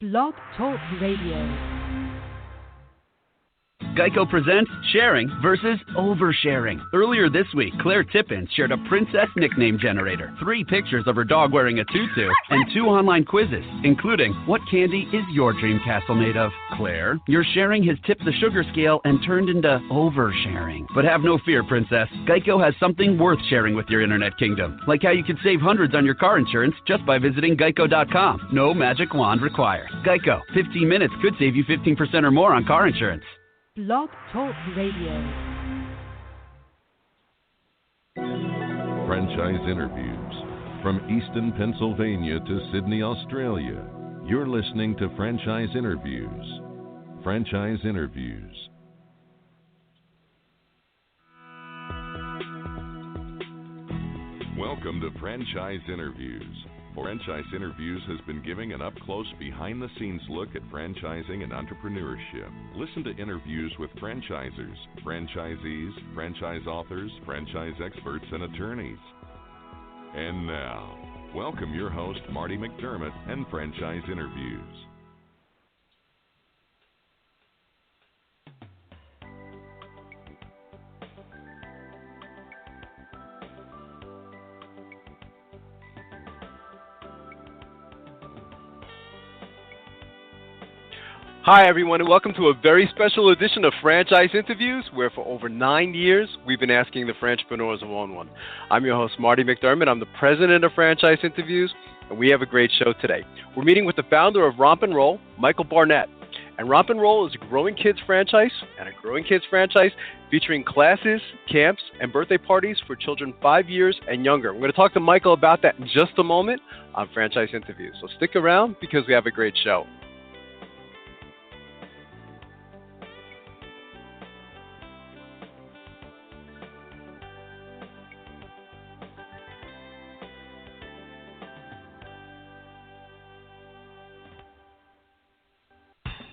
Blog Talk Radio. Geico presents sharing versus oversharing. Earlier this week, Claire Tippins shared a princess nickname generator, 3 pictures of her dog wearing a tutu, and 2 online quizzes, including, what candy is your dream castle made of? Claire, your sharing has tipped the sugar scale and turned into oversharing. But have no fear, princess. Geico has something worth sharing with your internet kingdom, like how you could save hundreds on your car insurance just by visiting geico.com. No magic wand required. Geico, 15 minutes could save you 15% or more on car insurance. Blog Talk Radio. Franchise interviews. From Easton, Pennsylvania to Sydney, Australia, you're listening to Franchise Interviews. Franchise Interviews. Welcome to Franchise Interviews. Franchise Interviews has been giving an up-close, behind-the-scenes look at franchising and entrepreneurship. Listen to interviews with franchisers, franchisees, franchise authors, franchise experts, and attorneys. And now, welcome your host, Marty McDermott, and Franchise Interviews. Hi everyone, and welcome to a very special edition of Franchise Interviews, where for over 9 years, we've been asking the Franchpreneurs who own one. I'm your host, Marty McDermott. I'm the president of Franchise Interviews, and we have a great show today. We're meeting with the founder of Romp and Roll, Michael Barnett. And Romp and Roll is a growing kids franchise, featuring classes, camps, and birthday parties for children 5 years and younger. We're going to talk to Michael about that in just a moment on Franchise Interviews. So stick around because we have a great show.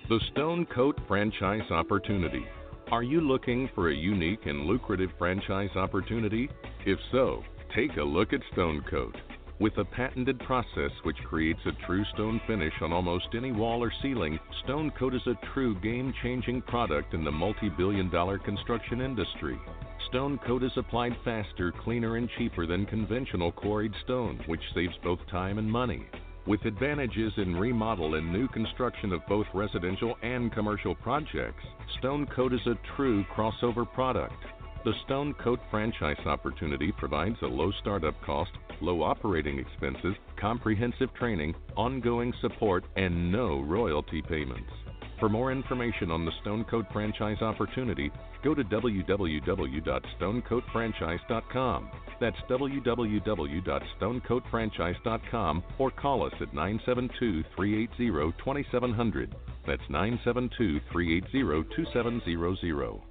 The Stone Coat Franchise Opportunity. Are you looking for a unique and lucrative franchise opportunity? If so, take a look at Stone Coat. With a patented process which creates a true stone finish on almost any wall or ceiling, Stone Coat is a true game-changing product in the multi-billion-dollar construction industry. Stone Coat is applied faster, cleaner, and cheaper than conventional quarried stone, which saves both time and money. With advantages in remodel and new construction of both residential and commercial projects, Stone Coat is a true crossover product. The Stone Coat franchise opportunity provides a low startup cost, low operating expenses, comprehensive training, ongoing support, and no royalty payments. For more information on the Stone Coat franchise opportunity, go to www.stonecoatfranchise.com. That's www.stonecoatfranchise.com, or call us at 972-380-2700. That's 972-380-2700.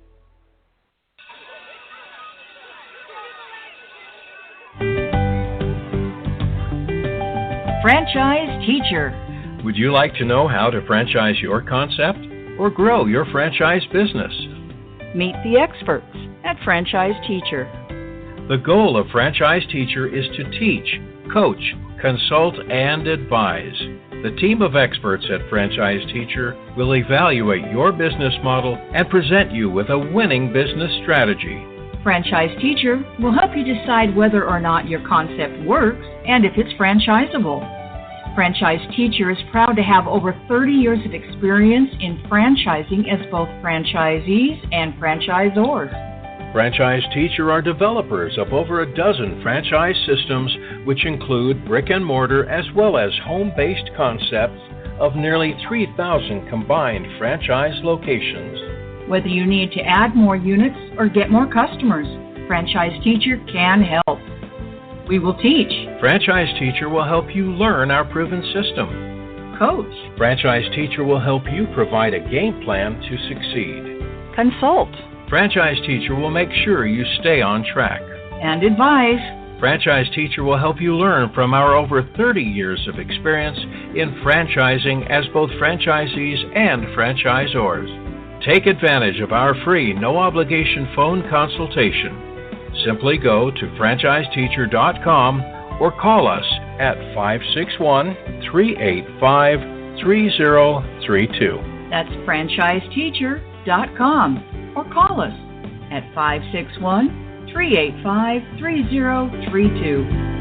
Franchise Teacher. Would you like to know how to franchise your concept or grow your franchise business? Meet the experts at Franchise Teacher. The goal of Franchise Teacher is to teach, coach, consult, and advise. The team of experts at Franchise Teacher will evaluate your business model and present you with a winning business strategy. Franchise Teacher will help you decide whether or not your concept works and if it's franchisable. Franchise Teacher is proud to have over 30 years of experience in franchising as both franchisees and franchisors. Franchise Teacher are developers of over a dozen franchise systems, which include brick and mortar as well as home-based concepts of nearly 3,000 combined franchise locations. Whether you need to add more units or get more customers, Franchise Teacher can help. We will teach. Franchise Teacher will help you learn our proven system. Coach. Franchise Teacher will help you provide a game plan to succeed. Consult. Franchise Teacher will make sure you stay on track. And advise. Franchise Teacher will help you learn from our over 30 years of experience in franchising as both franchisees and franchisors. Take advantage of our free, no-obligation phone consultation. Simply go to franchiseteacher.com or call us at 561-385-3333. 3032. That's franchiseteacher.com, or call us at 561-385-3032.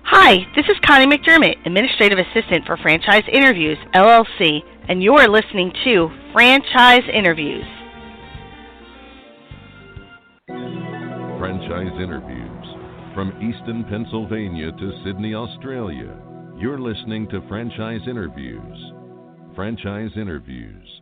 Hi, this is Connie McDermott, Administrative Assistant for Franchise Interviews, LLC, and you're listening to Franchise Interviews. Franchise Interviews. From Easton, Pennsylvania to Sydney, Australia, you're listening to Franchise Interviews. Franchise Interviews.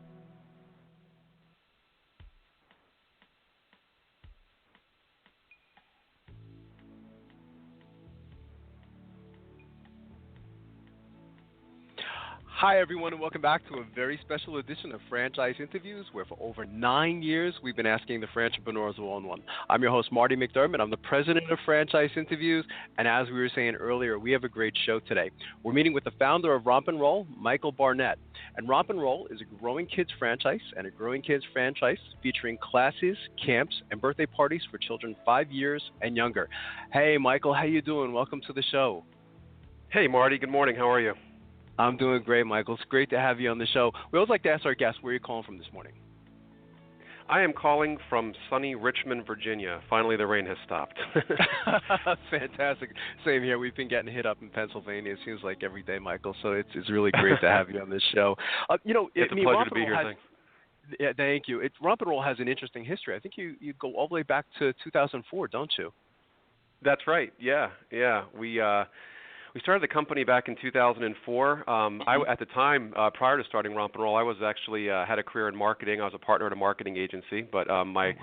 Hi, everyone, and welcome back to a very special edition of Franchise Interviews, where for over 9 years we've been asking the entrepreneurs one-on-one. I'm your host, Marty McDermott. I'm the president of Franchise Interviews, and as we were saying earlier, we have a great show today. We're meeting with the founder of Romp and Roll, Michael Barnett. And Romp and Roll is a growing kids franchise and a growing kids franchise featuring classes, camps, and birthday parties for children 5 years and younger. Hey, Michael, how you doing? Welcome to the show. Hey, Marty. Good morning. How are you? I'm doing great, Michael. It's great to have you on the show. We always like to ask our guests, where are you calling from this morning? I am calling from sunny Richmond, Virginia. Finally, the rain has stopped. Fantastic. Same here. We've been getting hit up in Pennsylvania. It seems like every day, Michael. So it's really great to have you on this show. It's a pleasure to be here. Thanks. Yeah, thank you. Romp and Roll has an interesting history. I think you go all the way back to 2004, don't you? That's right. Yeah. We started the company back in 2004. At the time, prior to starting Romp and Roll, I was actually had a career in marketing. I was a partner at a marketing agency, but my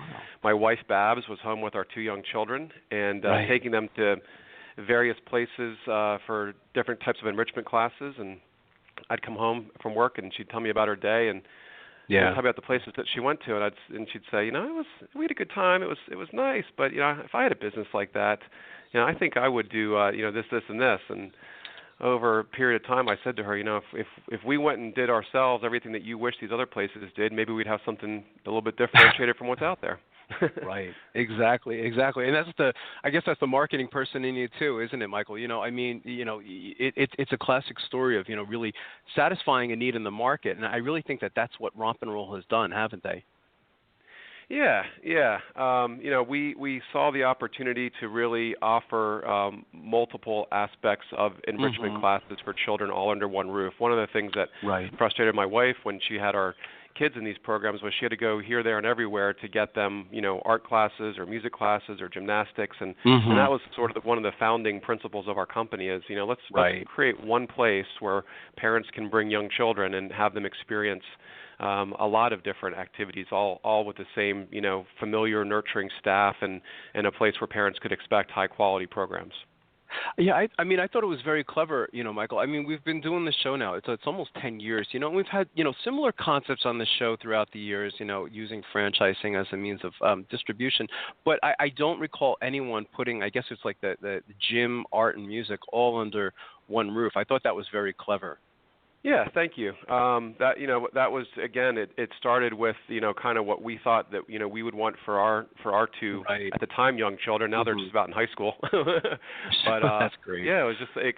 wife Babs was home with our 2 young children and taking them to various places for different types of enrichment classes. And I'd come home from work and she'd tell me about her day and tell me about the places that she went to, and she'd say, we had a good time. It was nice, but if I had a business like that, I think I would do this, and this. And over a period of time, I said to her, if we went and did ourselves everything that you wish these other places did, maybe we'd have something a little bit differentiated from what's out there. Right. Exactly. And I guess that's the marketing person in you too, isn't it, Michael? It's a classic story of, really satisfying a need in the market. And I really think that that's what Romp and Roll has done, haven't they? Yeah. We saw the opportunity to really offer multiple aspects of enrichment classes for children all under one roof. One of the things that frustrated my wife when she had our kids in these programs was she had to go here, there, and everywhere to get them, art classes or music classes or gymnastics, and that was sort of one of the founding principles of our company is, let's create one place where parents can bring young children and have them experience a lot of different activities, all with the same, familiar, nurturing staff and a place where parents could expect high-quality programs. Yeah, I thought it was very clever, Michael. We've been doing this show now. It's almost 10 years, and we've had, similar concepts on the show throughout the years, using franchising as a means of distribution. But I don't recall anyone putting, I guess it's like the gym, art, and music all under one roof. I thought that was very clever. Yeah, thank you. That was, again, it started with, kind of what we thought that, we would want for our 2 at the time young children. Now they're just about in high school. But that's great. Yeah, it was just it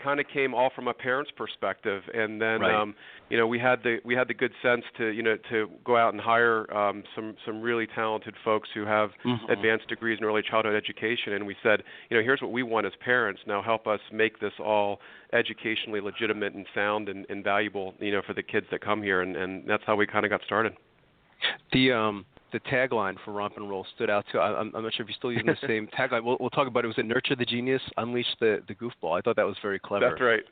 kind of came all from a parent's perspective, and then we had the good sense to go out and hire some really talented folks who have advanced degrees in early childhood education, and we said, here's what we want as parents. Now help us make this all educationally legitimate and sound and valuable, for the kids that come here, and that's how we kind of got started. The tagline for Romp and Roll stood out too. I'm not sure if you're still using the same tagline. We'll talk about it. Was it Nurture the Genius, Unleash the Goofball? I thought that was very clever. That's right.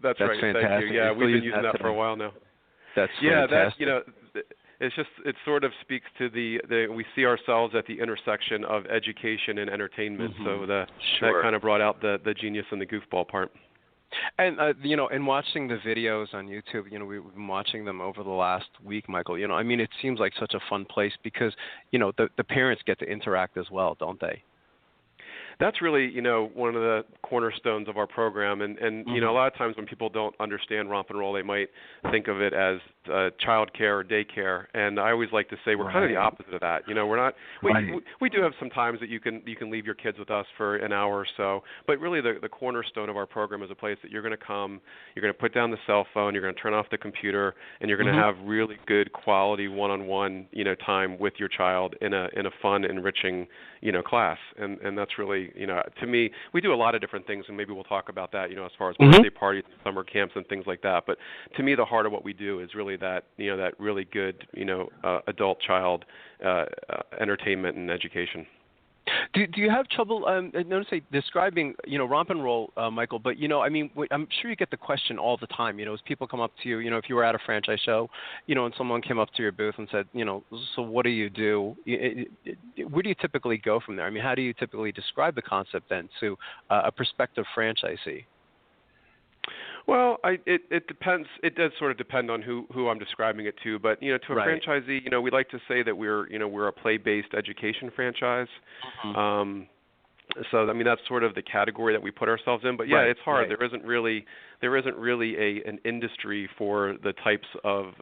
That's right. Fantastic. Thank you. Yeah, we've been using that for a while now. That's fantastic. It sort of speaks to we see ourselves at the intersection of education and entertainment. So that kind of brought out the genius and the goofball part. And in watching the videos on YouTube, we've been watching them over the last week, Michael. It seems like such a fun place because the parents get to interact as well, don't they? That's really, one of the cornerstones of our program. And Mm-hmm. A lot of times when people don't understand Romp and Roll, they might think of it as child care or daycare. And I always like to say we're kind of the opposite of that. We're not. We do have some times that you can leave your kids with us for an hour or so. But really, the cornerstone of our program is a place that you're going to come, you're going to put down the cell phone, you're going to turn off the computer, and you're going to have really good quality one-on-one, time with your child in a fun, enriching, class. And that's really, to me, we do a lot of different things, and maybe we'll talk about that, as far as birthday parties, summer camps, and things like that. But to me, the heart of what we do is really that, that really good, adult child entertainment and education. Do you have trouble, describing, Romp and Roll, Michael? But I'm sure you get the question all the time. As people come up to you, if you were at a franchise show, and someone came up to your booth and said, so what do you do? Where do you typically go from there? I mean, how do you typically describe the concept then to a prospective franchisee? Well, it depends. It does sort of depend on who I'm describing it to. But to a franchisee, we like to say that we're a play-based education franchise. So that's sort of the category that we put ourselves in. But it's hard. There isn't really an industry for the types of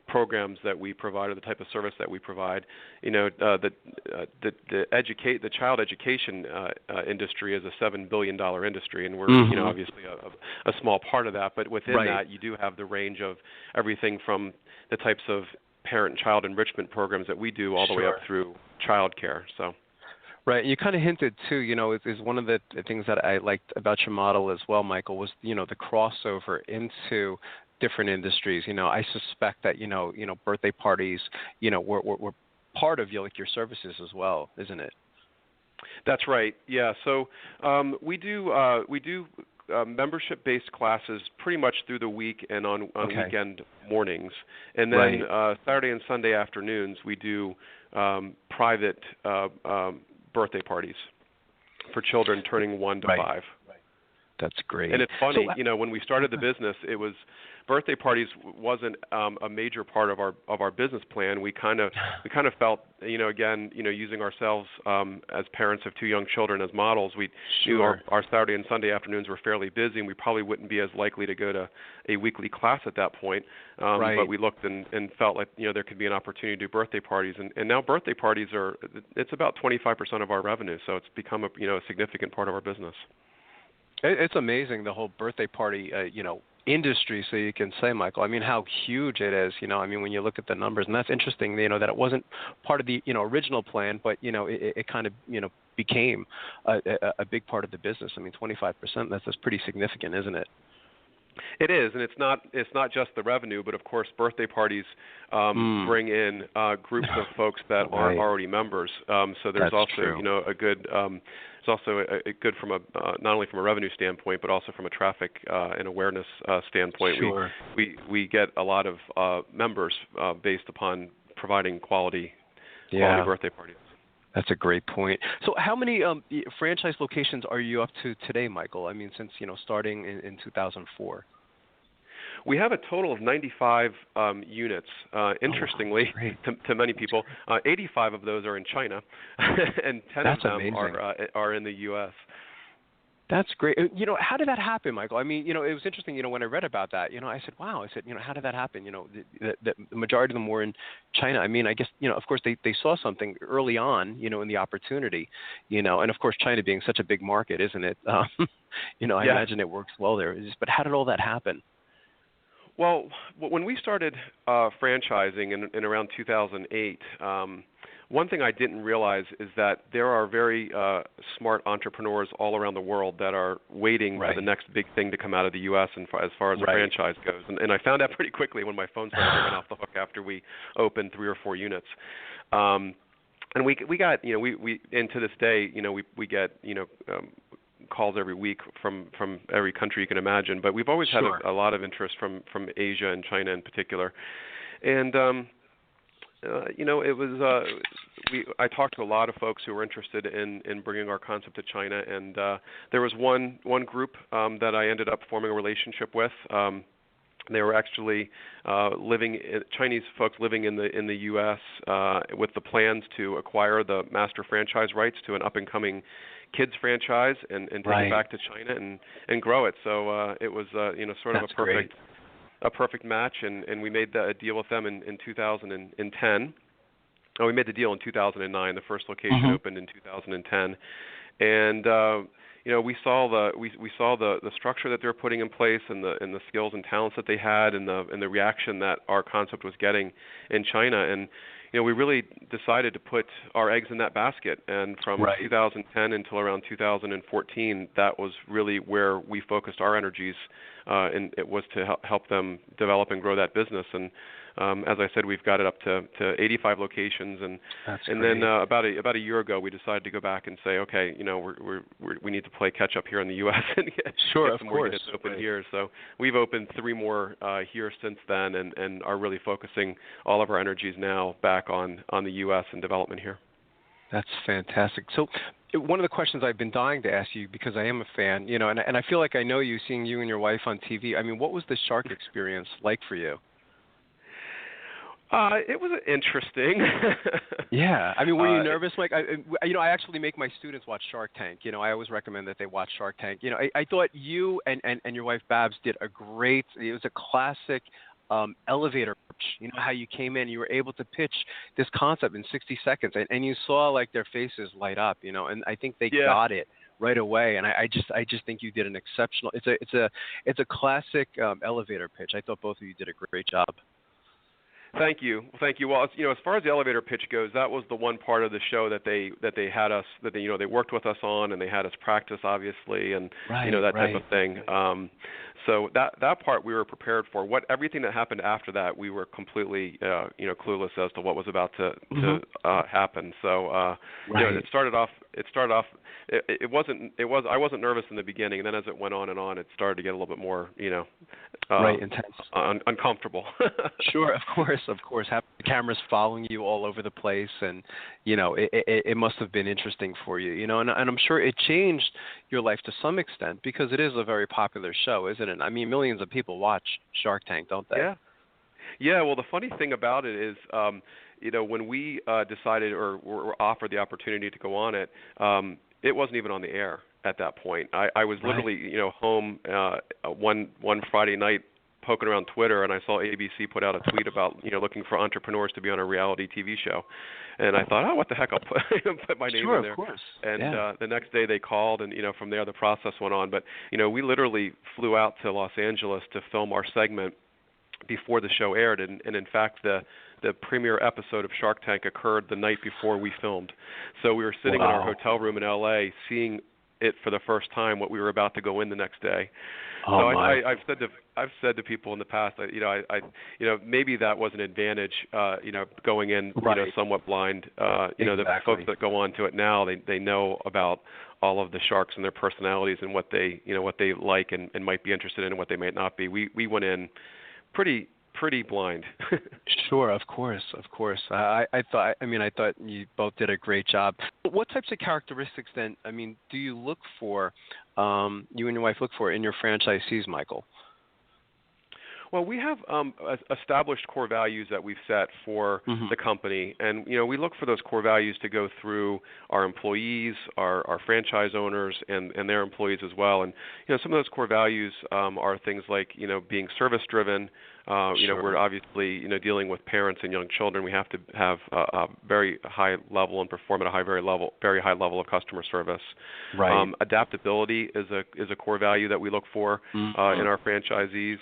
programs that we provide or the type of service that we provide. The child education industry is a $7 billion industry, and we're obviously a small part of that. But within that, you do have the range of everything from the types of parent and child enrichment programs that we do all the way up through child care. So. Right. You kind of hinted, too, is one of the things that I liked about your model as well, Michael, was, the crossover into different industries. I suspect that, birthday parties, were part of your services as well, isn't it? That's right. Yeah. So we do membership-based classes pretty much through the week and on weekend mornings. And then Saturday and Sunday afternoons, we do private birthday parties for children turning 1 to 5. That's great. And it's funny, when we started the business, it was birthday parties wasn't a major part of our business plan. We kind of felt, again, using ourselves as parents of 2 young children as models, we knew our Saturday and Sunday afternoons were fairly busy, and we probably wouldn't be as likely to go to a weekly class at that point. But we looked and felt like there could be an opportunity to do birthday parties, and now birthday parties it's about 25% of our revenue, so it's become a significant part of our business. It's amazing, the whole birthday party, industry, so you can say, Michael. I mean, how huge it is, when you look at the numbers. And that's interesting, that it wasn't part of the, original plan, but, it kind of, became a big part of the business. I mean, 25%, that's pretty significant, isn't it? It is, and it's not just the revenue, but of course, birthday parties bring in groups of folks that are already members. So there's also, a good. It's also a good from a not only from a revenue standpoint, but also from a traffic and awareness standpoint. Sure. We get a lot of members based upon providing quality birthday parties. That's a great point. So how many franchise locations are you up to today, Michael? I mean, since, starting in 2004. We have a total of 95 units. Interestingly, to many people, 85 of those are in China, and 10 of them are in the U.S. That's great. How did that happen, Michael? I mean, it was interesting, when I read about that, I said, wow, how did that happen? The majority of them were in China. I mean, I guess, of course, they saw something early on, in the opportunity, and of course, China being such a big market, isn't it? I imagine it works well there. But how did all that happen? Well, when we started franchising in around 2008, one thing I didn't realize is that there are very smart entrepreneurs all around the world that are waiting for the next big thing to come out of the U.S. and as far as a franchise goes. And I found out pretty quickly when my phone started ringing off the hook after we opened 3 or 4 units. And we got, we and to this day, we get, calls every week from every country you can imagine. But we've always had a lot of interest from Asia and China in particular. And it was I talked to a lot of folks who were interested in bringing our concept to China, and there was one group that I ended up forming a relationship with. They were actually Chinese folks living in the U.S. With the plans to acquire the master franchise rights to an up-and-coming kids franchise and take it back to China and grow it. So it was sort of a perfect match, and we made a deal with them in 2010. Oh, we made the deal in 2009. The first location opened in 2010, and we saw the structure that they were putting in place, and the skills and talents that they had, and the reaction that our concept was getting in China, and we really decided to put our eggs in that basket. And from 2010 until around 2014, that was really where we focused our energies, and it was to help them develop and grow that business. And as I said, we've got it up to 85 locations, and then about a year ago, we decided to go back and say, okay, we need to play catch up here in the U.S. and get some more units open here. So we've opened 3 more here since then, and are really focusing all of our energies now back on the U.S. and development here. That's fantastic. So one of the questions I've been dying to ask you, because I am a fan, and I feel like I know you, seeing you and your wife on TV. I mean, what was the shark experience like for you? It was interesting. Yeah. I mean, were you nervous, Mike? I actually make my students watch Shark Tank. I always recommend that they watch Shark Tank. I thought you and your wife Babz did it was a classic elevator pitch. How you came in, you were able to pitch this concept in 60 seconds, and you saw like their faces light up, and I think they got it right away. And I just think you did an exceptional. It's a classic elevator pitch. I thought both of you did a great job. Thank you. Well, as far as the elevator pitch goes, that was the one part of the show that they had us, that they worked with us on, and they had us practice, obviously, and that type of thing. So that part we were prepared for. Everything that happened after that, we were completely clueless as to what was about to happen. So it started off. I wasn't nervous in the beginning, and then as it went on and on, it started to get a little bit more intense, uncomfortable. Sure, of course. Have the cameras following you all over the place, and it must have been interesting for you, and I'm sure it changed your life to some extent, because it is a very popular show, isn't it? I mean, millions of people watch Shark Tank, don't they? Yeah. Well, the funny thing about it is, when we decided or were offered the opportunity to go on it, it wasn't even on the air at that point. I was literally, home one Friday night, poking around Twitter, and I saw ABC put out a tweet about looking for entrepreneurs to be on a reality TV show, and I thought, what the heck, I'll put my name in there. Of course. And the next day they called, and from there the process went on. But we literally flew out to Los Angeles to film our segment before the show aired, and in fact the premiere episode of Shark Tank occurred the night before we filmed. So we were sitting in our hotel room in LA, seeing it for the first time, what we were about to go in the next day. I've said to people in the past that maybe that was an advantage, going in somewhat blind. The folks that go on to it now, they know about all of the sharks and their personalities and what they like and might be interested in and what they might not be. We went in pretty blind. Sure, of course. I thought you both did a great job. What types of characteristics then, do you look for, you and your wife look for in your franchisees, Michael? Well, we have established core values that we've set for the company, and we look for those core values to go through our employees, our franchise owners, and their employees as well. And some of those core values are things like being service driven. We're obviously dealing with parents and young children. We have to have a very high level and perform at a very high level of customer service. Right. Adaptability is a core value that we look for in our franchisees.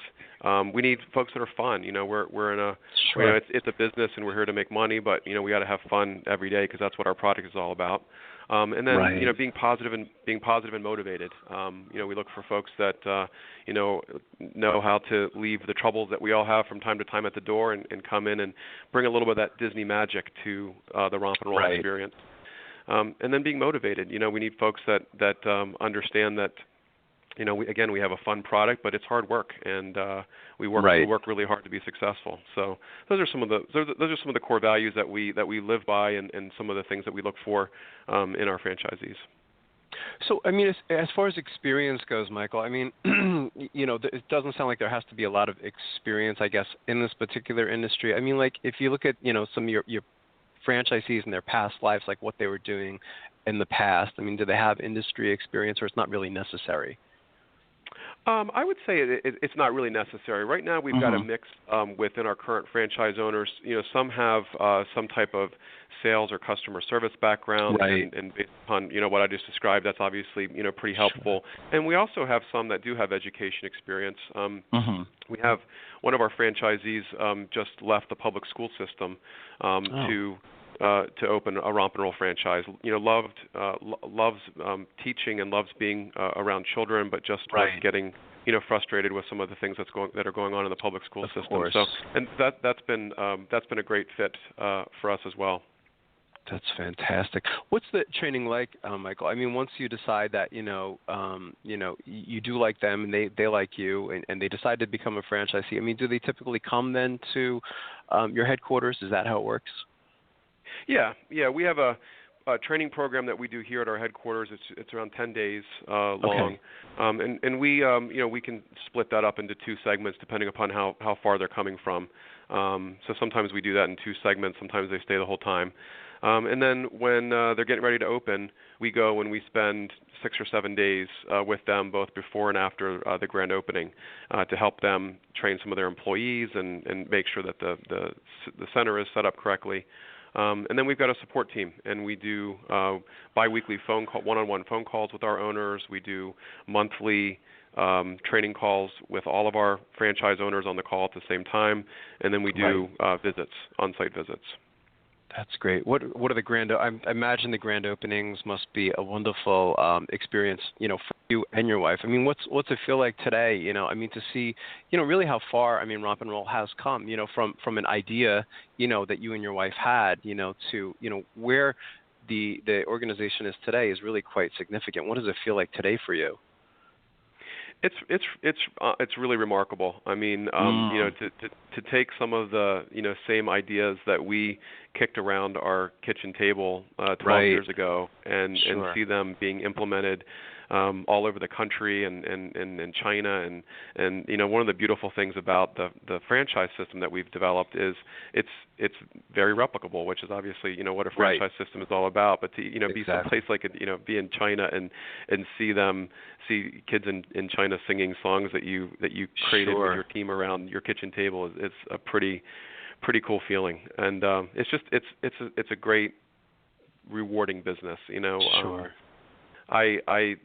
We need folks that are fun. We're in a it's a business and we're here to make money, but we got to have fun every day because that's what our product is all about. And then being positive and motivated. We look for folks that know how to leave the troubles that we all have from time to time at the door and come in and bring a little bit of that Disney magic to the Romp and Roll experience. And then being motivated. We need folks that understand that we have a fun product, but it's hard work, and we work really hard to be successful. So those are some of the core values that we live by, and some of the things that we look for in our franchisees. So, as far as experience goes, Michael, it doesn't sound like there has to be a lot of experience, I guess, in this particular industry. If you look at some of your franchisees in their past lives, like what they were doing in the past? I mean, do they have industry experience, or it's not really necessary? I would say it's not really necessary. Right now, we've got a mix within our current franchise owners. Some have some type of sales or customer service background, and based upon what I just described, that's obviously pretty helpful. Sure. And we also have some that do have education experience. We have one of our franchisees just left the public school system to open a Romp and Roll franchise. Loves teaching and loves being around children, but just was getting frustrated with some of the things that are going on in the public school system. Course. So, and that's been a great fit for us as well. That's fantastic. What's the training like, Michael? I mean, once you decide that you do like them and they like you, and they decide to become a franchisee. I mean, do they typically come then to your headquarters? Is that how it works? Yeah. We have a training program that we do here at our headquarters. It's around 10 days long, and we can split that up into two segments depending upon how far they're coming from. So sometimes we do that in two segments. Sometimes they stay the whole time. And then when they're getting ready to open, we go and we spend 6 or 7 days with them, both before and after the grand opening, to help them train some of their employees and make sure that the center is set up correctly. And then we've got a support team, and we do biweekly one-on-one phone calls with our owners. We do monthly training calls with all of our franchise owners on the call at the same time, and then we do visits, on-site visits. That's great. What are the grand? I imagine the grand openings must be a wonderful experience, for you and your wife. I mean, what's it feel like today? I mean, to see, really how far Romp and Roll has come. From an idea, that you and your wife had, to where the organization is today is really quite significant. What does it feel like today for you? It's really remarkable. I mean, to take some of the same ideas that we kicked around our kitchen table 12 years ago and see them being implemented all over the country and in China and one of the beautiful things about the franchise system that we've developed is it's very replicable, which is obviously what a franchise system is all about. But to be someplace like be in China and see kids in China singing songs that you created with your team around your kitchen table is a pretty cool feeling, and it's a great rewarding business. I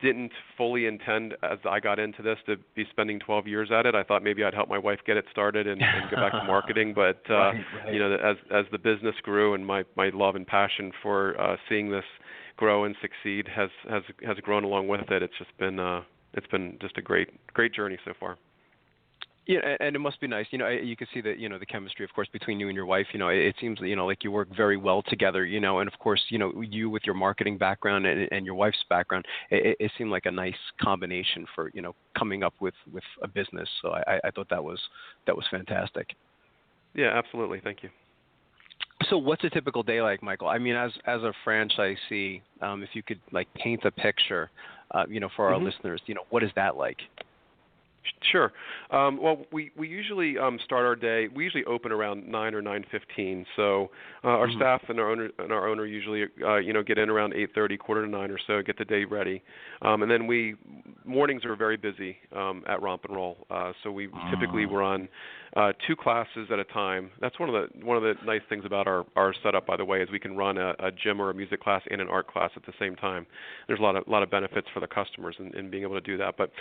didn't fully intend as I got into this to be spending 12 years at it. I thought maybe I'd help my wife get it started and go back to marketing. But as the business grew and my love and passion for seeing this grow and succeed has grown along with it, it's been just a great journey so far. Yeah, and it must be nice. You can see that, the chemistry, of course, between you and your wife. It seems, like you work very well together, and of course, you with your marketing background and your wife's background, it seemed like a nice combination for, coming up with a business. So I thought that was fantastic. Yeah, absolutely. Thank you. So what's a typical day like, Michael? I mean, as a franchisee, if you could paint a picture, for our listeners, what is that like? Sure. Well, we usually start our day. We usually open around 9 or 9:15. So our staff and our owner usually get in around 8:30, quarter to 9 or so, get the day ready, and then mornings are very busy at Romp and Roll. So we typically run 2 classes at a time. That's one of the nice things about our setup, by the way, is we can run a gym or a music class and an art class at the same time. There's a lot of benefits for the customers in being able to do that. But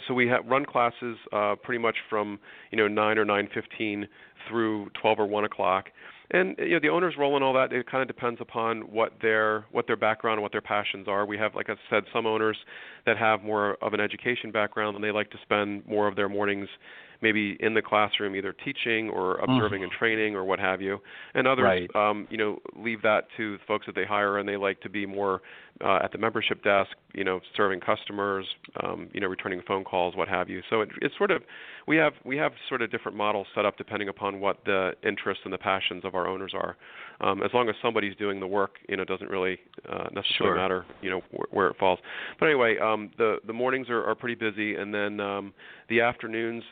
so we run classes pretty much from 9 or 9:15 through 12 or 1 o'clock, and the owners roll in all that. It kind of depends upon what their background and what their passions are. We have, like I said, some owners that have more of an education background and they like to spend more of their mornings maybe in the classroom, either teaching or observing and training or what have you. And others, leave that to the folks that they hire, and they like to be more at the membership desk, serving customers, returning phone calls, what have you. So it's sort of, we have sort of different models set up depending upon what the interests and the passions of our owners are. As long as somebody's doing the work, it doesn't really necessarily matter, where it falls. But anyway, the mornings are pretty busy, and then the afternoons,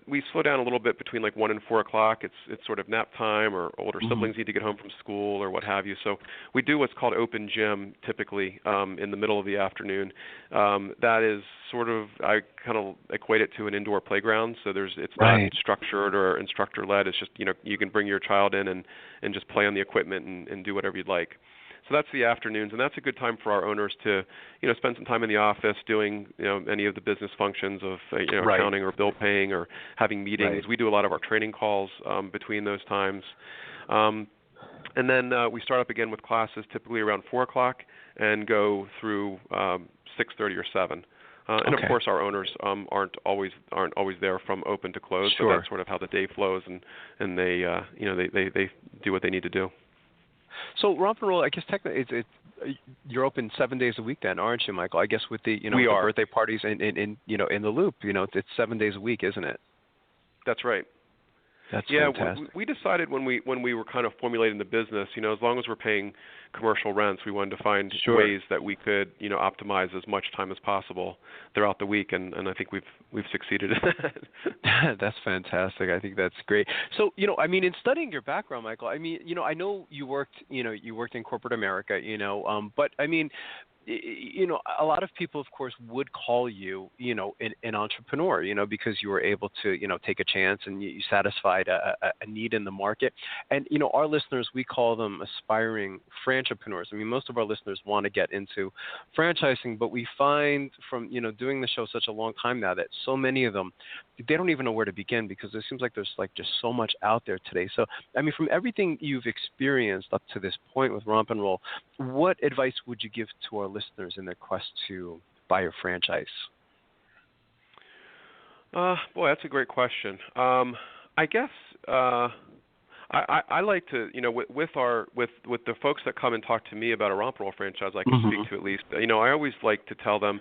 we slow down a little bit between like 1 and 4 o'clock. It's sort of nap time, or older siblings need to get home from school or what have you. So we do what's called open gym typically in the middle of the afternoon. That is sort of, I kind of equate it to an indoor playground. So it's not structured or instructor led. It's just, you can bring your child in and just play on the equipment and do whatever you'd like. So that's the afternoons, and that's a good time for our owners to, spend some time in the office doing, any of the business functions of, accounting or bill paying or having meetings. We do a lot of our training calls between those times. And then we start up again with classes typically around 4 o'clock and go through 6:30 or 7. And of course, our owners aren't always there from open to close. So that's sort of how the day flows, and they they do what they need to do. So Romp and Roll, I guess technically you're open 7 days a week then, aren't you, Michael? I guess with the the birthday parties in the loop, it's 7 days a week, isn't it? That's right. That's fantastic. We decided when we were kind of formulating the business, as long as we're paying commercial rents, we wanted to find ways that we could, optimize as much time as possible throughout the week, and I think we've succeeded in that. That's fantastic. I think that's great. So, in studying your background, Michael, I know you worked in corporate America, but a lot of people, of course, would call you, an entrepreneur, because you were able to, take a chance and you satisfied a need in the market. And, our listeners, we call them aspiring franchipreneurs. Most of our listeners want to get into franchising, but we find from, doing the show such a long time now that so many of them, they don't even know where to begin because it seems like there's just so much out there today. So, from everything you've experienced up to this point with Romp and Roll, what advice would you give to our listeners in their quest to buy a franchise? Boy, that's a great question. I guess I like to, with the folks that come and talk to me about a Romp and Roll franchise, I can speak to at least. I always like to tell them,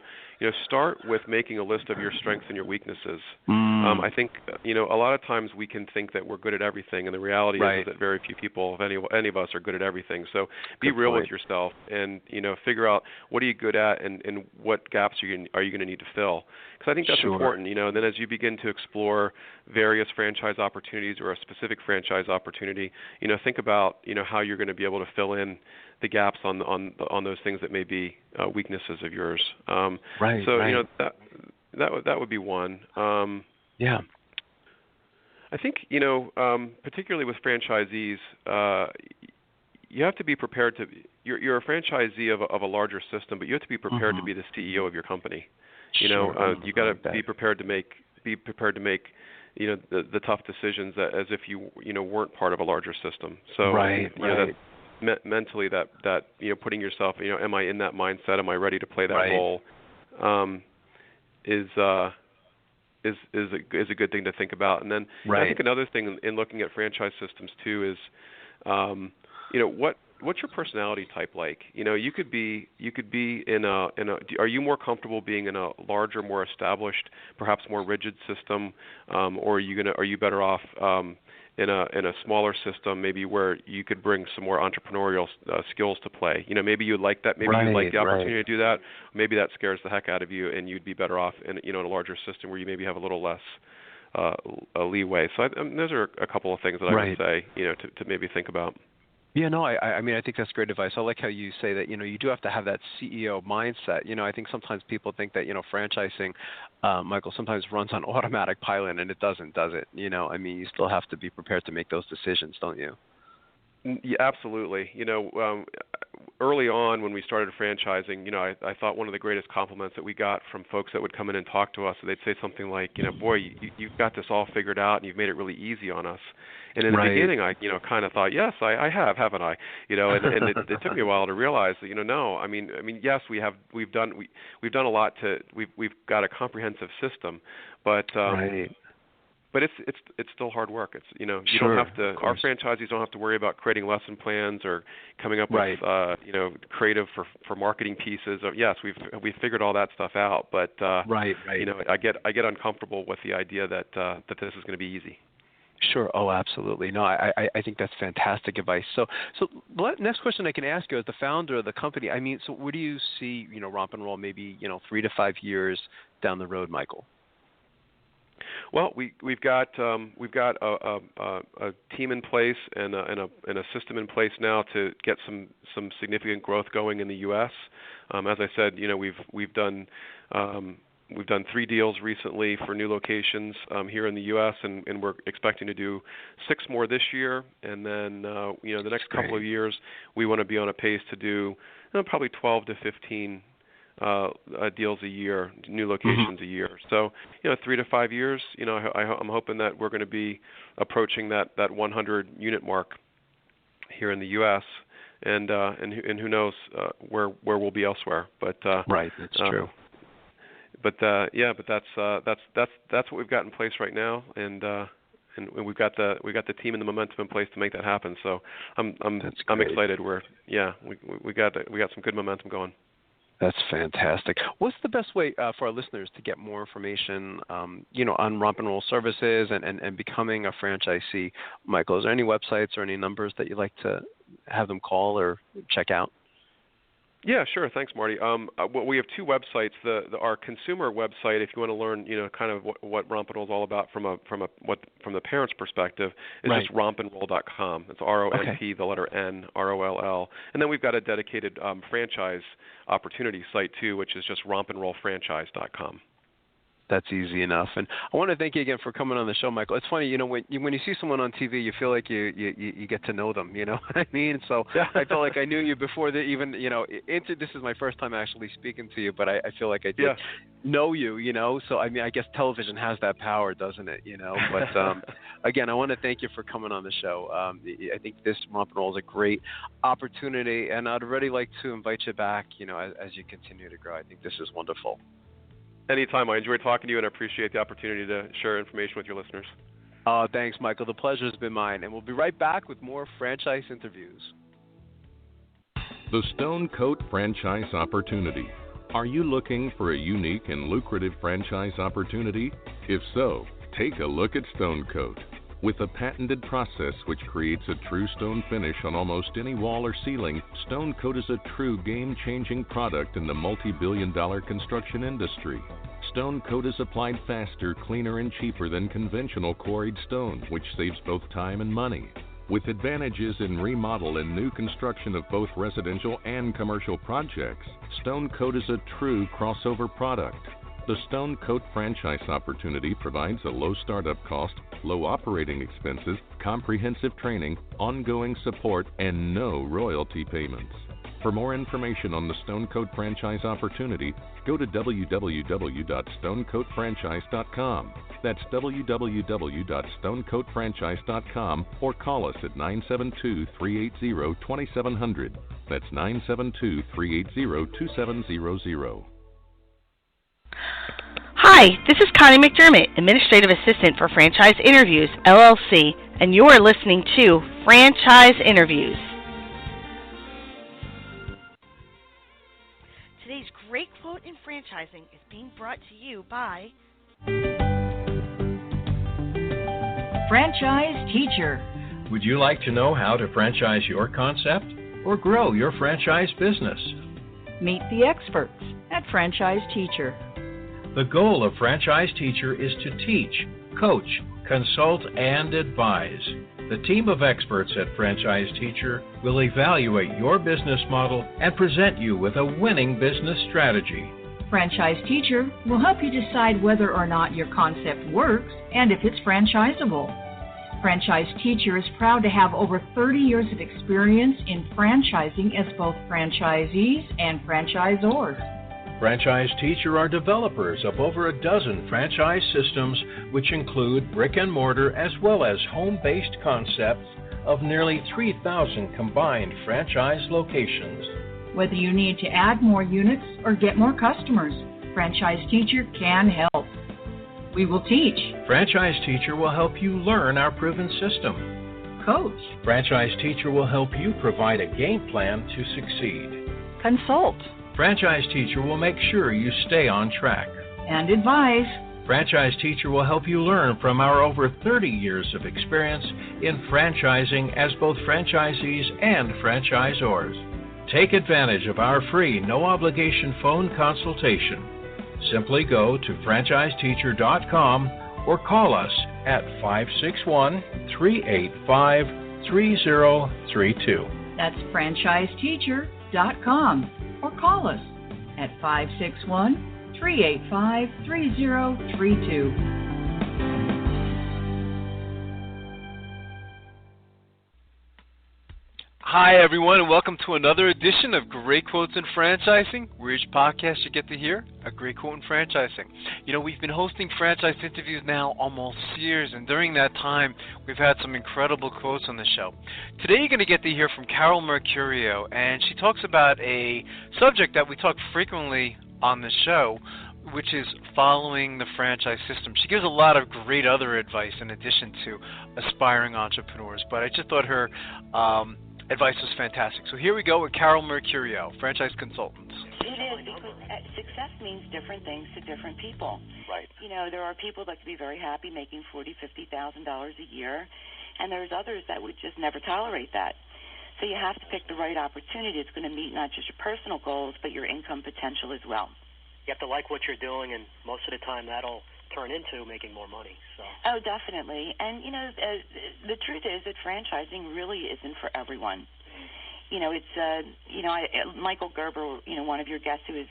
start with making a list of your strengths and your weaknesses. I think, a lot of times we can think that we're good at everything, and the reality is that very few people, if any of us, are good at everything. So be real with yourself, and figure out what are you good at, and what gaps are you going to need to fill. Because I think that's important. And then as you begin to explore various franchise opportunities or a specific franchise opportunity, think about how you're going to be able to fill in the gaps on those things that may be weaknesses of yours. So that would be one. I think particularly with franchisees, you have to be prepared to. You're a franchisee of a larger system, but you have to be prepared to be the CEO of your company. You got to be prepared to make the tough decisions as if you weren't part of a larger system. So mentally that putting yourself, am I in that mindset? Am I ready to play that role? Is a good thing to think about. And then I think another thing in looking at franchise systems too is, what's your personality type like? You could be in a. Are you more comfortable being in a larger, more established, perhaps more rigid system, or are you better off in a smaller system, maybe where you could bring some more entrepreneurial skills to play? Maybe you like that. Maybe you like the opportunity to do that. Maybe that scares the heck out of you, and you'd be better off in in a larger system where you maybe have a little less leeway. So those are a couple of things that I would say, to maybe think about. Yeah, no, I think that's great advice. I like how you say that, you do have to have that CEO mindset. I think sometimes people think that, franchising, Michael, sometimes runs on automatic pilot, and it doesn't, does it? You still have to be prepared to make those decisions, don't you? Yeah, absolutely. Early on when we started franchising, I thought one of the greatest compliments that we got from folks that would come in and talk to us, they'd say something like, boy, you've got this all figured out and you've made it really easy on us. And in the beginning, I, kind of thought, yes, I have, haven't I? And it took me a while to realize that, no, yes, we've done a lot we've got a comprehensive system, but it's still hard work. It's you don't have to. Our franchisees don't have to worry about creating lesson plans or coming up with creative for marketing pieces. Yes, we've figured all that stuff out, but I get uncomfortable with the idea that this is going to be easy. Sure. Oh, absolutely. No, I think that's fantastic advice. So the next question I can ask you as the founder of the company, so where do you see, Romp and Roll maybe, 3 to 5 years down the road, Michael? Well, we've got a team in place and a system in place now to get some significant growth going in the U.S. As I said, we've done 3 deals recently for new locations here in the U.S. and we're expecting to do 6 more this year. And then the next couple of years we want to be on a pace to do probably 12 to 15 deals a year, new locations a year. So 3 to 5 years. I'm hoping that we're going to be approaching that 100 unit mark here in the U.S. and who knows where we'll be elsewhere. But right, that's true. But that's what we've got in place right now, and we've got the team and the momentum in place to make that happen. So I'm excited. We got some good momentum going. That's fantastic. What's the best way for our listeners to get more information, on Romp and Roll services and becoming a franchisee? Michael, is there any websites or any numbers that you'd like to have them call or check out? Yeah, sure. Thanks, Marty. We have 2 websites. Our consumer website, if you want to learn, kind of what Romp and Roll is all about from the parent's perspective, is just rompandroll.com. It's ROMP, the letter N, ROLL. And then we've got a dedicated franchise opportunity site too, which is just rompandrollfranchise.com. That's easy enough. And I want to thank you again for coming on the show, Michael. It's funny, when you see someone on TV, you feel like you get to know them, you know what I mean? So I felt like I knew you before even, this is my first time actually speaking to you, but I feel like I did know you, So, I mean, I guess television has that power, doesn't it, But, again, I want to thank you for coming on the show. I think this Romp and Roll is a great opportunity, and I'd really like to invite you back, as you continue to grow. I think this is wonderful. Anytime. I enjoy talking to you, and I appreciate the opportunity to share information with your listeners. Thanks, Michael. The pleasure has been mine. And we'll be right back with more franchise interviews. The Stone Coat Franchise Opportunity. Are you looking for a unique and lucrative franchise opportunity? If so, take a look at Stone Coat. With a patented process which creates a true stone finish on almost any wall or ceiling, Stone Coat is a true game-changing product in the multi-billion-dollar construction industry. Stone Coat is applied faster, cleaner, and cheaper than conventional quarried stone, which saves both time and money. With advantages in remodel and new construction of both residential and commercial projects, Stone Coat is a true crossover product. The Stone Coat franchise opportunity provides a low startup cost, low operating expenses, comprehensive training, ongoing support, and no royalty payments. For more information on the Stone Coat franchise opportunity, go to www.stonecoatfranchise.com. That's www.stonecoatfranchise.com or call us at 972-380-2700. That's 972-380-2700. Hi, this is Connie McDermott, Administrative Assistant for Franchise Interviews, LLC, and you're listening to Franchise Interviews. Today's great quote in franchising is being brought to you by Franchise Teacher. Would you like to know how to franchise your concept or grow your franchise business? Meet the experts at Franchise Teacher. The goal of Franchise Teacher is to teach, coach, consult, and advise. The team of experts at Franchise Teacher will evaluate your business model and present you with a winning business strategy. Franchise Teacher will help you decide whether or not your concept works and if it's franchisable. Franchise Teacher is proud to have over 30 years of experience in franchising as both franchisees and franchisors. Franchise Teacher are developers of over a dozen franchise systems, which include brick and mortar as well as home-based concepts of nearly 3,000 combined franchise locations. Whether you need to add more units or get more customers, Franchise Teacher can help. We will teach. Franchise Teacher will help you learn our proven system. Coach. Franchise Teacher will help you provide a game plan to succeed. Consult. Franchise Teacher will make sure you stay on track. And advise. Franchise Teacher will help you learn from our over 30 years of experience in franchising as both franchisees and franchisors. Take advantage of our free, no-obligation phone consultation. Simply go to franchiseteacher.com or call us at 561-385-3032. That's franchiseteacher.com, or call us at 561-385-3032. Hi, everyone, and welcome to another edition of Great Quotes in Franchising, where each podcast you get to hear a great quote in franchising. You know, we've been hosting franchise interviews now almost years, and during that time, we've had some incredible quotes on the show. Today, you're going to get to hear from Carol Mercurio, and she talks about a subject that we talk frequently on the show, which is following the franchise system. She gives a lot of great other advice in addition to aspiring entrepreneurs, but I just thought her advice was fantastic. So here we go with Carol Mercurio, franchise consultant. It is, because success means different things to different people. Right. You know, there are people that could be very happy making $40,000, $50,000 a year, and there's others that would just never tolerate that. So you have to pick the right opportunity. It's going to meet not just your personal goals, but your income potential as well. You have to like what you're doing, and most of the time that'll turn into making more money. So. Oh, definitely. And, you know, the truth is that franchising really isn't for everyone. You know, it's, Michael Gerber, you know, one of your guests who is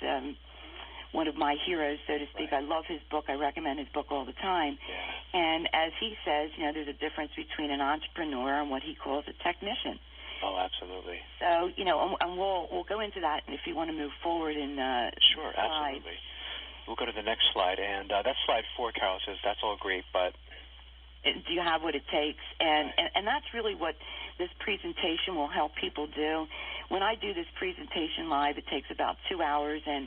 one of my heroes, so to speak. Right. I love his book. I recommend his book all the time. Yeah. And as he says, you know, there's a difference between an entrepreneur and what he calls a technician. Oh, absolutely. So, you know, and we'll go into that if you want to move forward in Sure, absolutely. We'll go to the next slide, and that's slide 4, Carol says, that's all great, but... Do you have what it takes? And that's really what this presentation will help people do. When I do this presentation live, it takes about 2 hours, and,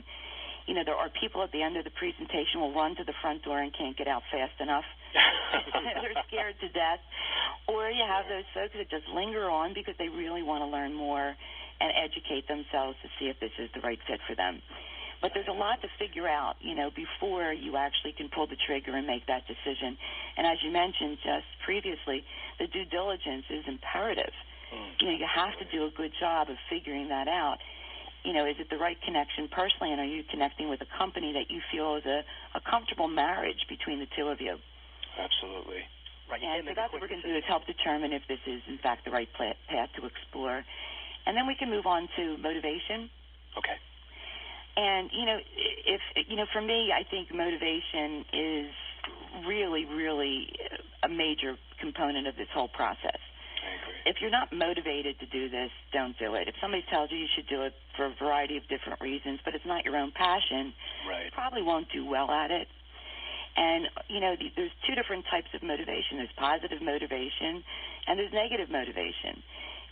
you know, there are people at the end of the presentation will run to the front door and can't get out fast enough. They're scared to death. Or you have those folks that just linger on because they really want to learn more and educate themselves to see if this is the right fit for them. But there's a lot to figure out, you know, before you actually can pull the trigger and make that decision. And as you mentioned just previously, the due diligence is imperative. You know, you have to do a good job of figuring that out. You know, is it the right connection personally, and are you connecting with a company that you feel is a comfortable marriage between the two of you? Absolutely. Right. And so that's what we're going to do, is help determine if this is, in fact, the right path to explore. And then we can move on to motivation. Okay. And, you know, for me, I think motivation is really, really a major component of this whole process. I agree. If you're not motivated to do this, don't do it. If somebody tells you you should do it for a variety of different reasons, but it's not your own passion, right, you probably won't do well at it. And, you know, there's two different types of motivation. There's positive motivation and there's negative motivation.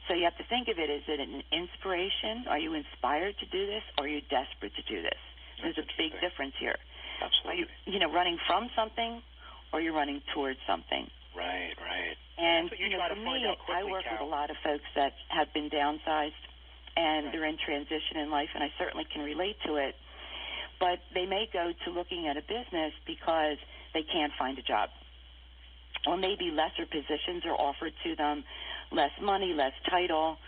So you have to think of it, is it an inspiration? Are you inspired to do this, or are you desperate to do this? There's a big difference here. Absolutely. Are you know, running from something, or you're running towards something? Right, right. And, you know, for me, I work with a lot of folks that have been downsized, and they're in transition in life, and I certainly can relate to it. But they may go to looking at a business because they can't find a job. Or maybe lesser positions are offered to them, less money, less title,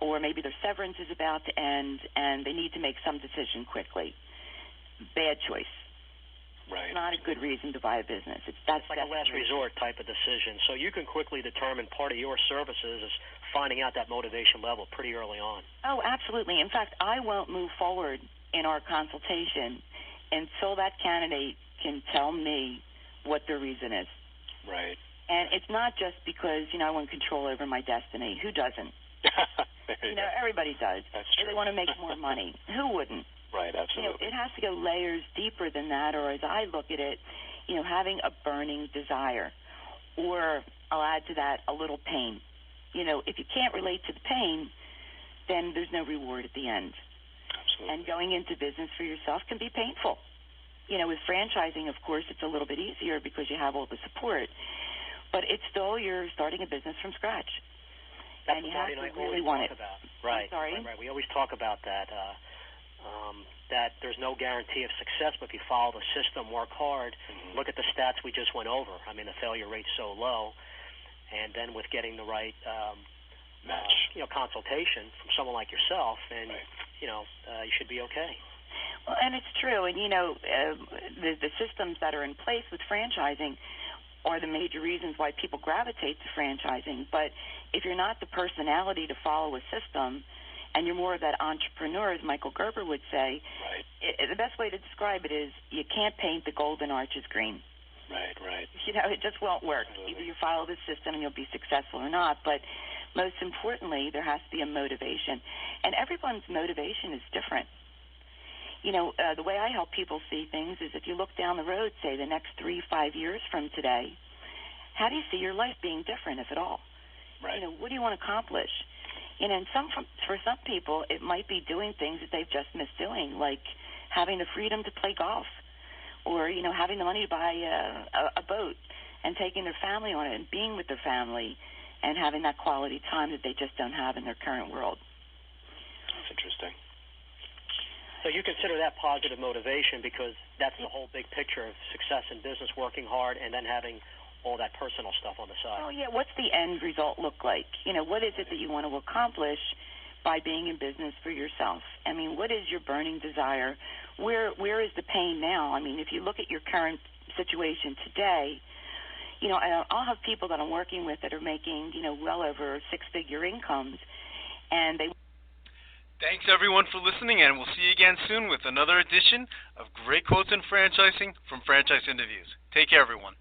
or maybe their severance is about to end and they need to make some decision quickly. Bad choice. Right. It's not a good reason to buy a business. It's like a last resort type of decision. So you can quickly determine part of your services is finding out that motivation level pretty early on. Oh, absolutely. In fact, I won't move forward in our consultation until that candidate can tell me what their reason is. Right. And it's not just because, you know, I want control over my destiny. Who doesn't? You know, everybody does. That's true. They want to make more money. Who wouldn't? Right, absolutely. You know, it has to go layers deeper than that, or as I look at it, you know, having a burning desire. Or I'll add to that a little pain. You know, if you can't relate to the pain, then there's no reward at the end. Absolutely. And going into business for yourself can be painful. You know, with franchising, of course, it's a little bit easier because you have all the support. But it's still, you're starting a business from scratch. That's and you what have Marty to and I really always want talk it. about. Right, sorry? right. We always talk about that, that there's no guarantee of success, but if you follow the system, work hard, look at the stats we just went over. I mean, the failure rate's so low. And then with getting the right match, you know, consultation from someone like yourself, and, you know, you should be okay. Well, and it's true. And, you know, the systems that are in place with franchising are the major reasons why people gravitate to franchising. But if you're not the personality to follow a system, and you're more of that entrepreneur, as Michael Gerber would say, right. The best way to describe it is you can't paint the golden arches green. Right. You know, it just won't work. Absolutely. Either you follow the system and you'll be successful or not. But most importantly, there has to be a motivation. And everyone's motivation is different. You know, the way I help people see things is if you look down the road, say, the next 3-5 years from today, how do you see your life being different, if at all? Right. You know, what do you want to accomplish? You know, and for some people, it might be doing things that they've just missed doing, like having the freedom to play golf, or, you know, having the money to buy a boat and taking their family on it and being with their family and having that quality time that they just don't have in their current world. That's interesting. So you consider that positive motivation because that's the whole big picture of success in business, working hard, and then having all that personal stuff on the side. Oh, yeah. What's the end result look like? You know, what is it that you want to accomplish by being in business for yourself? I mean, what is your burning desire? Where is the pain now? I mean, if you look at your current situation today, you know, I'll have people that I'm working with that are making, you know, well over six-figure incomes, and they... Thanks, everyone, for listening, and we'll see you again soon with another edition of Great Quotes in Franchising from Franchise Interviews. Take care, everyone.